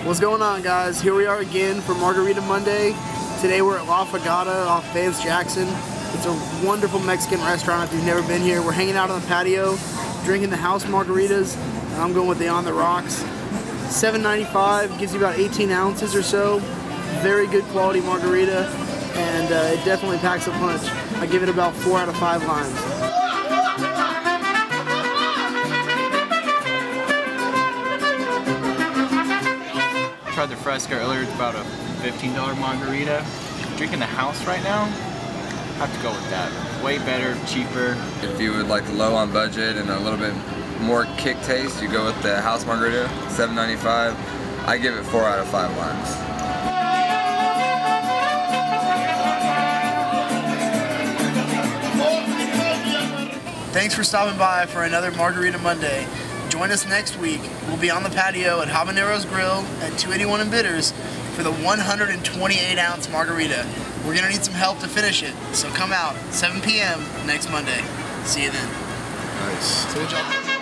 What's going on, guys? Here we are again for Margarita Monday. Today we're at La Fogata off Vance Jackson. It's a wonderful Mexican restaurant if you've never been here. We're hanging out on the patio, drinking the house margaritas. And I'm going with the On the Rocks. $7.95, gives you about 18 ounces or so. Very good quality margarita, and it definitely packs a punch. I give it about 4 out of 5 limes. Tried the Fresca earlier. It's about a $15 margarita. Drinking the house right now, have to go with that. Way better, cheaper. If you would like low on budget and a little bit more kick taste, you go with the house margarita, $7.95. I give it 4 out of 5 limes. Thanks for stopping by for another Margarita Monday. Join us next week. We'll be on the patio at Habanero's Grill at 281 and Bitters for the 128-ounce margarita. We're going to need some help to finish it, so come out 7 p.m. next Monday. See you then. Nice. So good job.